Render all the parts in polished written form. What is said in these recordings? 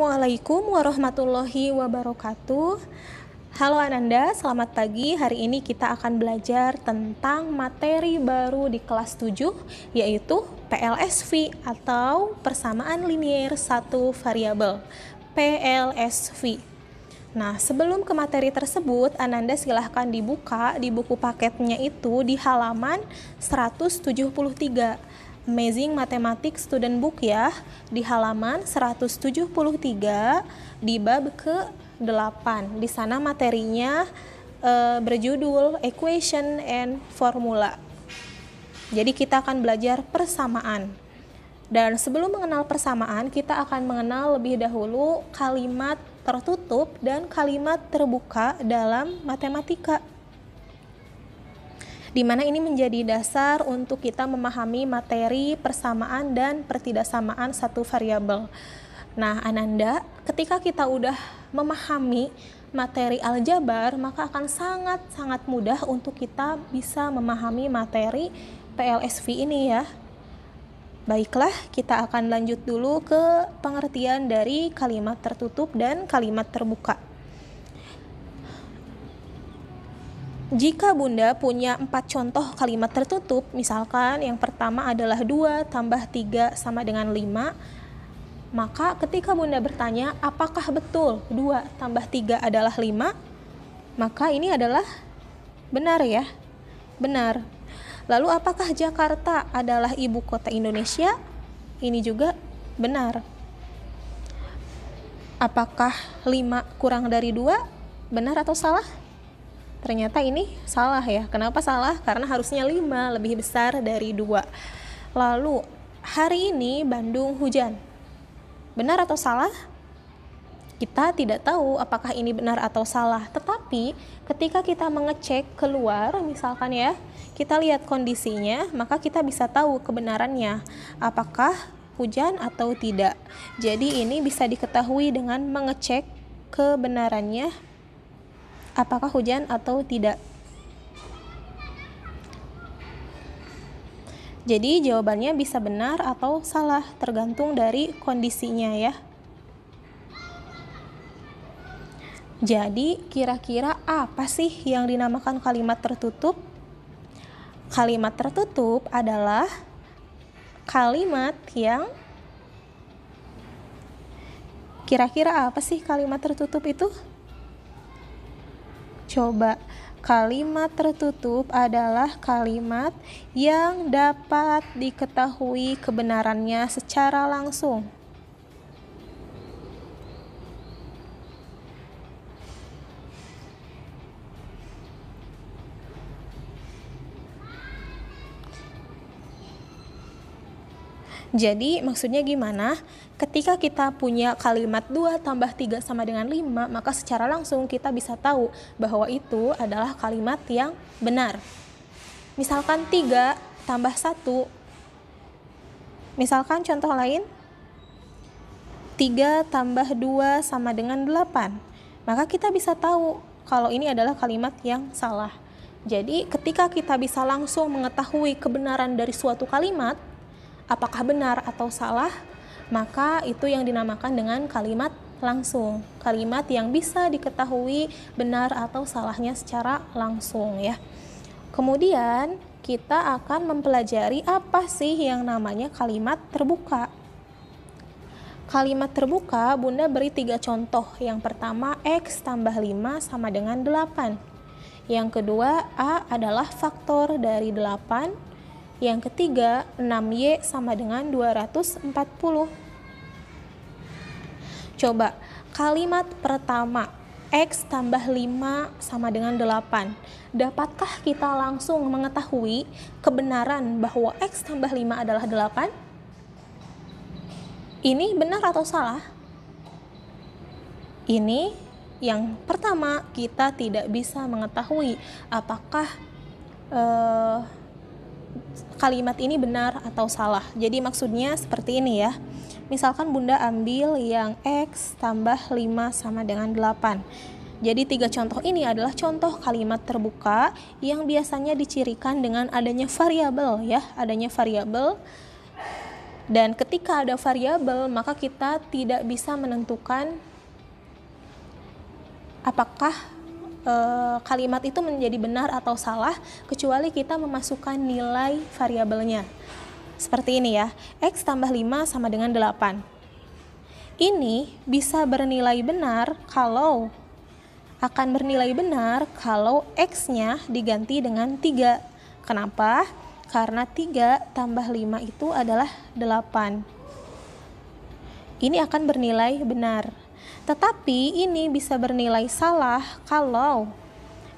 Assalamualaikum warahmatullahi wabarakatuh. Halo Ananda, selamat pagi. Hari ini kita akan belajar tentang materi baru di kelas 7, yaitu PLSV atau persamaan linier satu variabel, PLSV. Nah, sebelum ke materi tersebut, Ananda silahkan dibuka di buku paketnya itu di halaman 173. Amazing Mathematics Student Book ya, di halaman 173 di bab ke-8. Di sana materinya berjudul Equation and Formula. Jadi kita akan belajar persamaan. Dan sebelum mengenal persamaan, kita akan mengenal lebih dahulu kalimat tertutup dan kalimat terbuka dalam matematika, di mana ini menjadi dasar untuk kita memahami materi persamaan dan pertidaksamaan satu variabel. Nah, Ananda, ketika kita udah memahami materi aljabar, maka akan sangat-sangat mudah untuk kita bisa memahami materi PLSV ini ya. Baiklah, kita akan lanjut dulu ke pengertian dari kalimat tertutup dan kalimat terbuka. Jika Bunda punya 4 contoh kalimat tertutup, misalkan yang pertama adalah 2 tambah 3 sama dengan 5, maka ketika Bunda bertanya apakah betul 2 tambah 3 adalah 5, maka ini adalah benar ya, benar. Lalu apakah Jakarta adalah ibu kota Indonesia? Ini juga benar. Apakah 5 kurang dari 2? Benar atau salah? Ternyata ini salah ya. Kenapa salah? Karena harusnya 5 lebih besar dari 2. Lalu, hari ini Bandung hujan. Benar atau salah? Kita tidak tahu apakah ini benar atau salah. Tetapi, ketika kita mengecek keluar, misalkan ya, kita lihat kondisinya, maka kita bisa tahu kebenarannya. Apakah hujan atau tidak. Jadi, ini bisa diketahui dengan mengecek kebenarannya, apakah hujan atau tidak. Jadi jawabannya bisa benar atau salah, tergantung dari kondisinya ya. Jadi kira-kira apa sih yang dinamakan kalimat tertutup? Kalimat tertutup adalah kalimat yang kira-kira apa sih kalimat tertutup itu? Coba, kalimat tertutup adalah kalimat yang dapat diketahui kebenarannya secara langsung. Jadi maksudnya gimana? Ketika kita punya kalimat 2 tambah 3 sama dengan 5, maka secara langsung kita bisa tahu bahwa itu adalah kalimat yang benar. Misalkan 3 tambah 1. Misalkan contoh lain, 3 tambah 2 sama dengan 8. Maka kita bisa tahu kalau ini adalah kalimat yang salah. Jadi ketika kita bisa langsung mengetahui kebenaran dari suatu kalimat, apakah benar atau salah, maka itu yang dinamakan dengan kalimat langsung. Kalimat yang bisa diketahui benar atau salahnya secara langsung ya. Kemudian kita akan mempelajari apa sih yang namanya kalimat terbuka. Kalimat terbuka Bunda beri 3 contoh. Yang pertama, X tambah 5 sama dengan 8. Yang kedua, A adalah faktor dari 8. Yang ketiga, 6Y sama dengan 240. Coba, kalimat pertama, X tambah 5 sama dengan 8. Dapatkah kita langsung mengetahui kebenaran bahwa X tambah 5 adalah 8? Ini benar atau salah? Ini yang pertama, kita tidak bisa mengetahui apakah kalimat ini benar atau salah. Jadi maksudnya seperti ini ya. Misalkan Bunda ambil yang X tambah 5 sama dengan 8. Jadi 3 contoh ini adalah contoh kalimat terbuka yang biasanya dicirikan dengan adanya variabel ya, adanya variabel Dan ketika ada variabel, maka kita tidak bisa menentukan apakah kalimat itu menjadi benar atau salah, kecuali kita memasukkan nilai variabelnya. Seperti ini ya, X tambah 5 sama dengan 8. Ini bisa bernilai benar kalau X-nya diganti dengan 3. Kenapa? Karena 3 tambah 5 itu adalah 8. Ini akan bernilai benar. Tetapi ini bisa bernilai salah kalau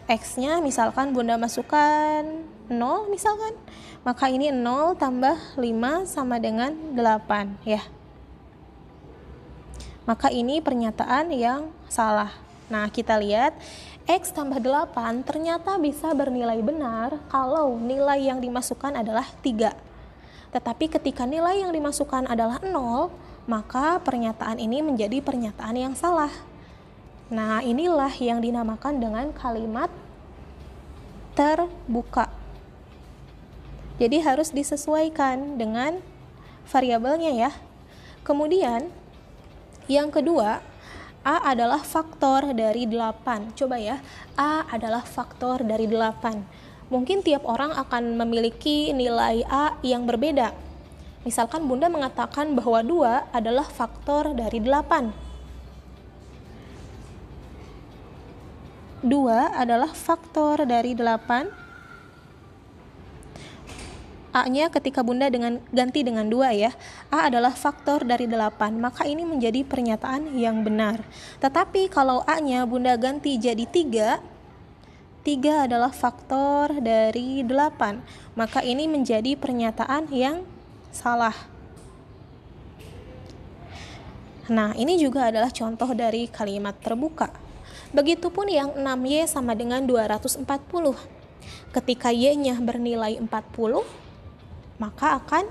X-nya misalkan Bunda masukkan 0 misalkan. Maka ini 0 tambah 5 sama dengan 8 ya. Maka ini pernyataan yang salah. Nah, kita lihat X tambah 8 ternyata bisa bernilai benar kalau nilai yang dimasukkan adalah 3. Tetapi ketika nilai yang dimasukkan adalah 0, maka pernyataan ini menjadi pernyataan yang salah. Nah, inilah yang dinamakan dengan kalimat terbuka. Jadi harus disesuaikan dengan variabelnya ya. Kemudian yang kedua, A adalah faktor dari 8. Coba ya, A adalah faktor dari 8. Mungkin tiap orang akan memiliki nilai A yang berbeda. Misalkan Bunda mengatakan bahwa 2 adalah faktor dari 8. 2 adalah faktor dari 8. A-nya ketika Bunda ganti dengan 2 ya, A adalah faktor dari 8, maka ini menjadi pernyataan yang benar. Tetapi kalau A-nya Bunda ganti jadi 3 adalah faktor dari 8, maka ini menjadi pernyataan yang salah. Nah, ini juga adalah contoh dari kalimat terbuka. Begitupun yang 6Y sama dengan 240. Ketika Y-nya bernilai 40, maka akan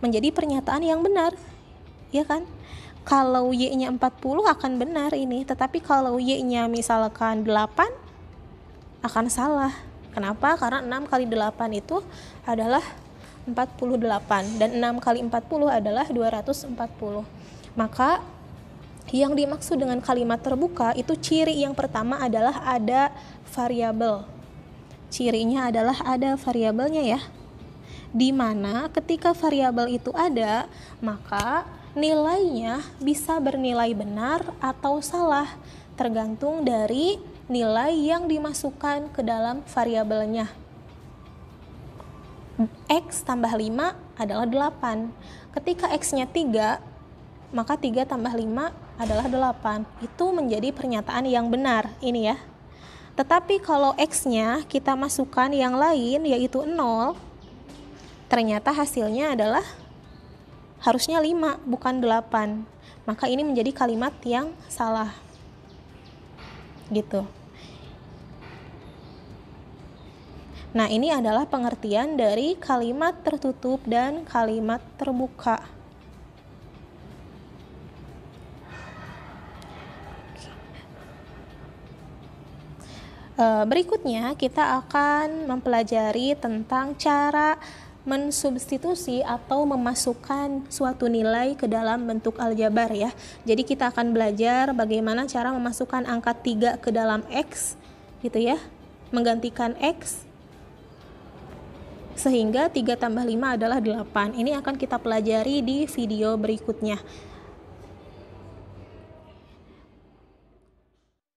menjadi pernyataan yang benar, ya kan? Kalau Y-nya 40 akan benar ini, tetapi kalau Y-nya misalkan 8 akan salah. Kenapa? Karena 6 kali 8 itu adalah 48 dan 6 kali 40 adalah 240. Maka yang dimaksud dengan kalimat terbuka itu ciri yang pertama adalah ada variabel. Cirinya adalah ada variabelnya ya. Di mana ketika variabel itu ada, maka nilainya bisa bernilai benar atau salah, tergantung dari nilai yang dimasukkan ke dalam variabelnya. X tambah 5 adalah 8. Ketika X-nya 3, maka 3 tambah 5 adalah 8. Itu menjadi pernyataan yang benar, ini ya. Tetapi kalau X-nya kita masukkan yang lain, yaitu 0, ternyata hasilnya adalah harusnya 5, bukan 8. Maka ini menjadi kalimat yang salah. Gitu. Nah, ini adalah pengertian dari kalimat tertutup dan kalimat terbuka. Berikutnya kita akan mempelajari tentang cara mensubstitusi atau memasukkan suatu nilai ke dalam bentuk aljabar ya. Jadi kita akan belajar bagaimana cara memasukkan angka 3 ke dalam X gitu ya. Menggantikan X sehingga 3 tambah 5 adalah 8. Ini akan kita pelajari di video berikutnya.